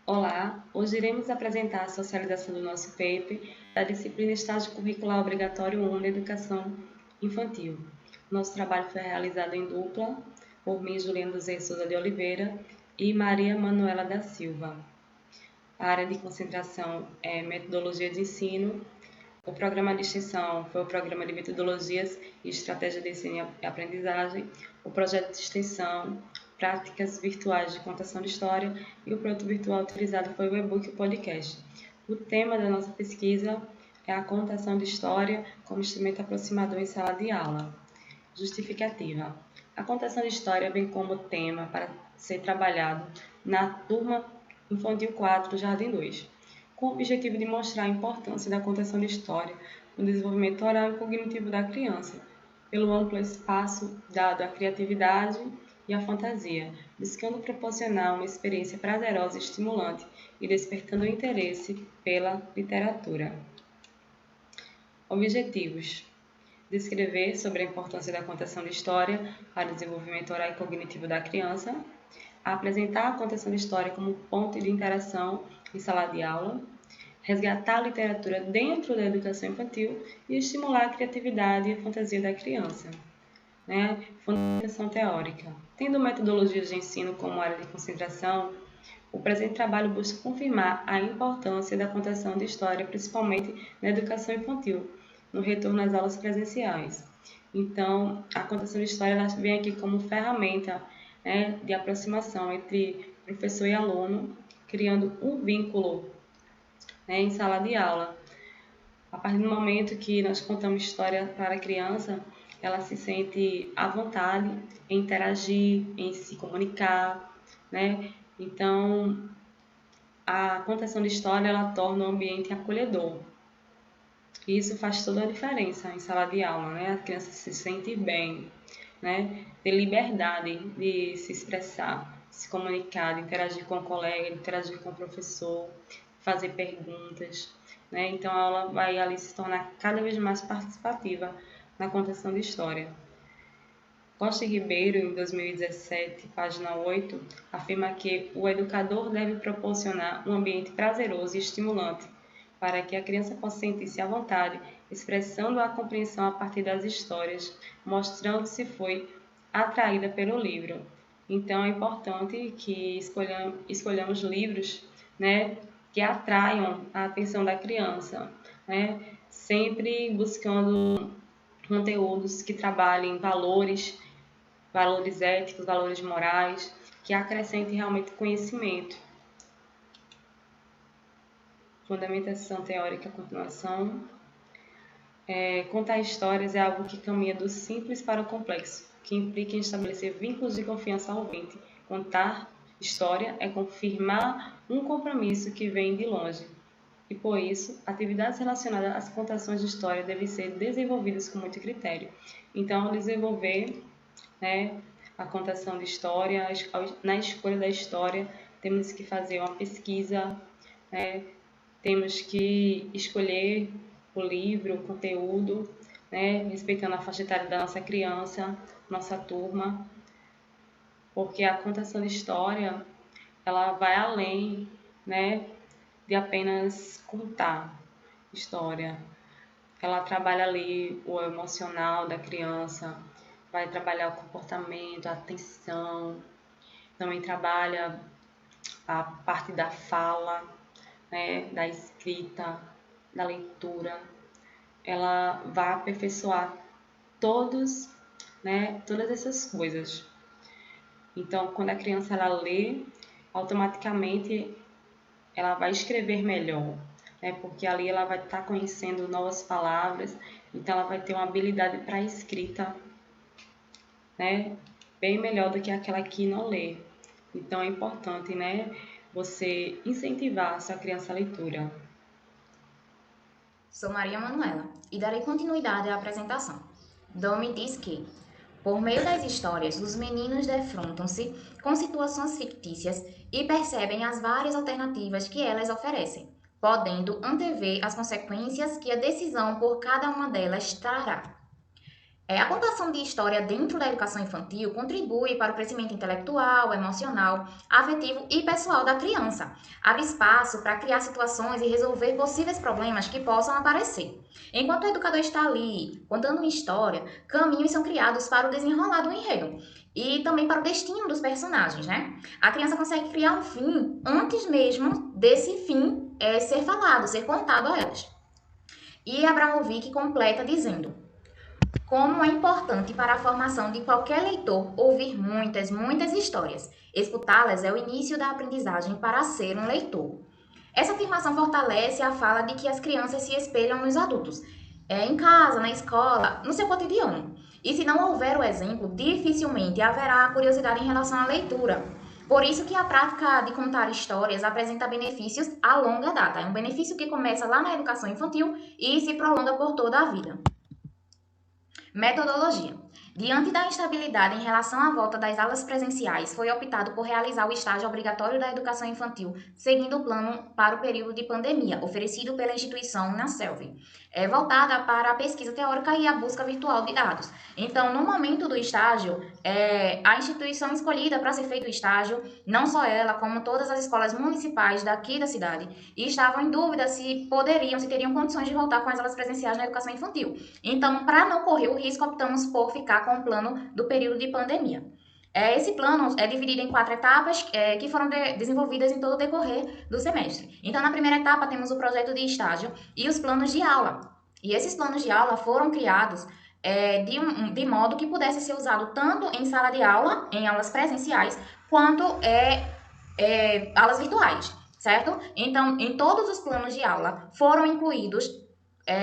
Olá, hoje iremos apresentar a socialização do nosso paper da disciplina Estágio Curricular Obrigatório 1 da Educação Infantil. Nosso trabalho foi realizado em dupla por mim, Juliana dos Reis Souza de Oliveira e Maria Manuela da Silva. A área de concentração é metodologia de ensino. O programa de extensão foi o programa de metodologias e estratégia de ensino e aprendizagem, o projeto de extensão, práticas virtuais de contação de história e o produto virtual utilizado foi o e-book e o podcast. O tema da nossa pesquisa é a contação de história como instrumento aproximador em sala de aula. Justificativa. A contação de história vem como tema para ser trabalhado na turma Infantil 4 Jardim 2, com o objetivo de mostrar a importância da contação de história no desenvolvimento oral e cognitivo da criança, pelo amplo espaço dado à criatividade e à fantasia, buscando proporcionar uma experiência prazerosa e estimulante e despertando o interesse pela literatura. Objetivos: descrever sobre a importância da contação de história para o desenvolvimento oral e cognitivo da criança, apresentar a contação de história como ponto de interação em sala de aula, resgatar a literatura dentro da educação infantil e estimular a criatividade e a fantasia da criança. Fundamentação teórica. Tendo metodologias de ensino como área de concentração, o presente trabalho busca confirmar a importância da contação de história, principalmente na educação infantil, no retorno às aulas presenciais. Então, a contação de história ela vem aqui como ferramenta de aproximação entre professor e aluno, criando um vínculo em sala de aula. A partir do momento que nós contamos história para a criança, ela se sente à vontade em interagir, em se comunicar, Então, a contação de história ela torna o ambiente acolhedor. E isso faz toda a diferença em sala de aula, A criança se sente bem, Ter liberdade de se expressar, se comunicar, de interagir com o colega, de interagir com o professor, fazer perguntas, Então a aula vai ali se tornar cada vez mais participativa na contação de história. Costa e Ribeiro, em 2017, página 8, afirma que o educador deve proporcionar um ambiente prazeroso e estimulante para que a criança possa sentir-se à vontade, expressando a compreensão a partir das histórias, mostrando se foi atraída pelo livro. Então é importante que escolhamos livros, que atraiam a atenção da criança, sempre buscando conteúdos que trabalhem valores éticos, valores morais, que acrescentem realmente conhecimento. Fundamentação teórica, continuação. Contar histórias é algo que caminha do simples para o complexo, que implica em estabelecer vínculos de confiança ao ouvinte. Contar história é confirmar um compromisso que vem de longe. E por isso, atividades relacionadas às contações de história devem ser desenvolvidas com muito critério. Então, desenvolver a contação de história, na escolha da história, temos que fazer uma pesquisa, temos que escolher o livro, o conteúdo, respeitando a faixa etária da nossa criança, nossa turma, porque a contação de história, ela vai além, de apenas contar história. Ela trabalha ali o emocional da criança, vai trabalhar o comportamento, a atenção, também trabalha a parte da fala, da escrita, da leitura. Ela vai aperfeiçoar todas essas coisas. Então, quando a criança ela lê, automaticamente ela vai escrever melhor, porque ali ela vai estar conhecendo novas palavras, então ela vai ter uma habilidade para a escrita, bem melhor do que aquela que não lê. Então é importante, você incentivar a sua criança a leitura. Sou Maria Manuela e darei continuidade à apresentação. Domi diz que, por meio das histórias, os meninos defrontam-se com situações fictícias e percebem as várias alternativas que elas oferecem, podendo antever as consequências que a decisão por cada uma delas trará. A contação de história dentro da educação infantil contribui para o crescimento intelectual, emocional, afetivo e pessoal da criança. Abre espaço para criar situações e resolver possíveis problemas que possam aparecer. Enquanto o educador está ali contando uma história, caminhos são criados para o desenrolar do enredo e também para o destino dos personagens, né? A criança consegue criar um fim antes mesmo desse fim ser falado, ser contado a elas. E Abramovic completa dizendo: como é importante para a formação de qualquer leitor ouvir muitas histórias. Escutá-las é o início da aprendizagem para ser um leitor. Essa afirmação fortalece a fala de que as crianças se espelham nos adultos, em casa, na escola, no seu cotidiano. E se não houver o exemplo, dificilmente haverá curiosidade em relação à leitura. Por isso que a prática de contar histórias apresenta benefícios a longa data. É um benefício que começa lá na educação infantil e se prolonga por toda a vida. Metodologia. Diante da instabilidade em relação à volta das aulas presenciais, foi optado por realizar o estágio obrigatório da educação infantil, seguindo o plano para o período de pandemia, oferecido pela instituição NACELV, voltada para a pesquisa teórica e a busca virtual de dados. Então, no momento do estágio, a instituição escolhida para ser feito o estágio, não só ela, como todas as escolas municipais daqui da cidade, estavam em dúvida se teriam condições de voltar com as aulas presenciais na educação infantil. Então, para não correr o risco, optamos por ficar com o plano do período de pandemia. Esse plano é dividido em 4 etapas que foram desenvolvidas em todo o decorrer do semestre. Então, na primeira etapa, temos o projeto de estágio e os planos de aula. E esses planos de aula foram criados de modo que pudesse ser usado tanto em sala de aula, em aulas presenciais, quanto aulas virtuais, certo? Então, em todos os planos de aula foram incluídos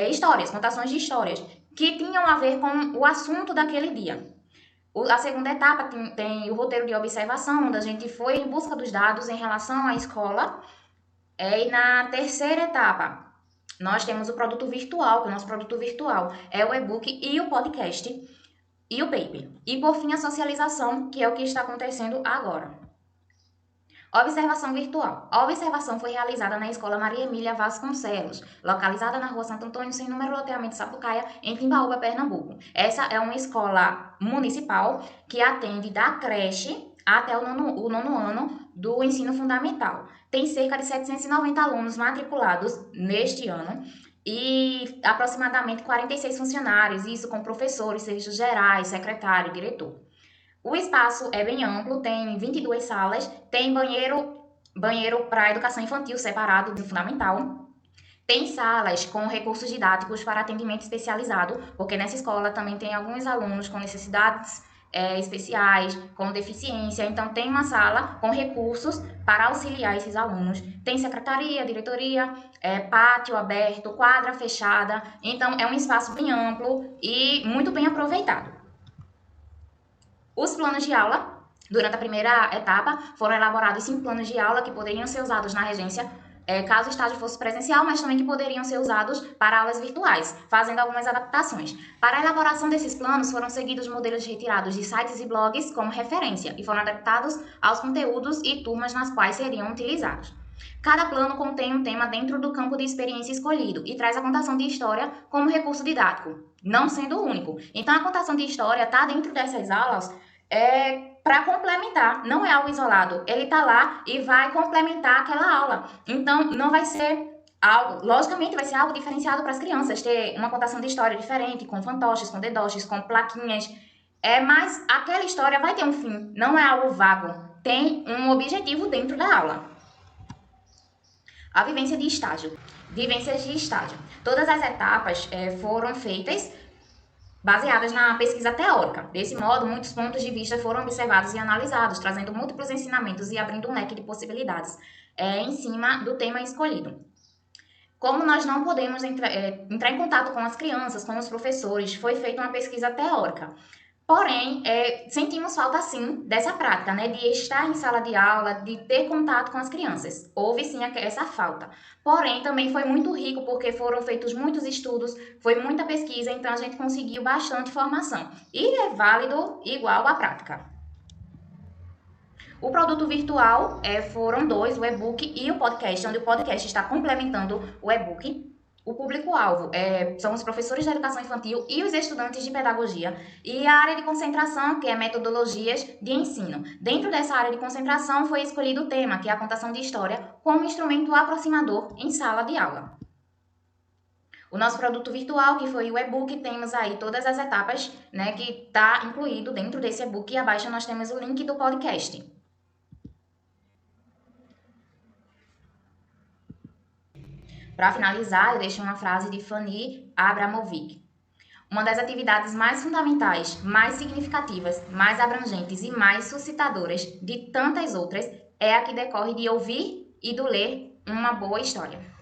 histórias, contações de histórias, que tinham a ver com o assunto daquele dia. A segunda etapa tem o roteiro de observação, onde a gente foi em busca dos dados em relação à escola. E na terceira etapa, nós temos o produto virtual, que o nosso produto virtual é o e-book e o podcast e o paper. E por fim, a socialização, que é o que está acontecendo agora. Observação virtual. A observação foi realizada na Escola Maria Emília Vasconcelos, localizada na Rua Santo Antônio, sem número, loteamento Sapucaia, em Timbaúba, Pernambuco. Essa é uma escola municipal que atende da creche até o nono ano do ensino fundamental. Tem cerca de 790 alunos matriculados neste ano e aproximadamente 46 funcionários, isso com professores, serviços gerais, secretário, diretor. O espaço é bem amplo, tem 22 salas, tem banheiro para educação infantil separado do fundamental. Tem salas com recursos didáticos para atendimento especializado, porque nessa escola também tem alguns alunos com necessidades especiais, com deficiência. Então, tem uma sala com recursos para auxiliar esses alunos. Tem secretaria, diretoria, pátio aberto, quadra fechada. Então, é um espaço bem amplo e muito bem aproveitado. Os planos de aula, durante a primeira etapa, foram elaborados 5 planos de aula que poderiam ser usados na regência, caso o estágio fosse presencial, mas também que poderiam ser usados para aulas virtuais, fazendo algumas adaptações. Para a elaboração desses planos, foram seguidos modelos retirados de sites e blogs como referência e foram adaptados aos conteúdos e turmas nas quais seriam utilizados. Cada plano contém um tema dentro do campo de experiência escolhido e traz a contação de história como recurso didático, não sendo o único. Então, a contação de história está dentro dessas aulas para complementar, não é algo isolado. Ele está lá e vai complementar aquela aula. Então, não vai ser algo, logicamente, vai ser algo diferenciado para as crianças, ter uma contação de história diferente, com fantoches, com dedoches, com plaquinhas. Mas aquela história vai ter um fim, não é algo vago. Tem um objetivo dentro da aula. A vivência de estágio. Vivências de estágio. Todas as etapas foram feitas baseadas na pesquisa teórica. Desse modo, muitos pontos de vista foram observados e analisados, trazendo múltiplos ensinamentos e abrindo um leque de possibilidades em cima do tema escolhido. Como nós não podemos entrar em contato com as crianças, com os professores, foi feita uma pesquisa teórica. Porém, sentimos falta, sim, dessa prática, né, de estar em sala de aula, de ter contato com as crianças. Houve, sim, essa falta. Porém, também foi muito rico, porque foram feitos muitos estudos, foi muita pesquisa, então a gente conseguiu bastante informação. E é válido igual à prática. O produto virtual foram 2, o e-book e o podcast, onde o podcast está complementando o e-book. O público-alvo são os professores de educação infantil e os estudantes de pedagogia, e a área de concentração, que é metodologias de ensino. Dentro dessa área de concentração foi escolhido o tema, que é a contação de história, como instrumento aproximador em sala de aula. O nosso produto virtual, que foi o e-book, temos aí todas as etapas, né, que está incluído dentro desse e-book, e abaixo nós temos o link do podcast. Para finalizar, eu deixo uma frase de Fanny Abramovic. Uma das atividades mais fundamentais, mais significativas, mais abrangentes e mais suscitadoras de tantas outras é a que decorre de ouvir e do ler uma boa história.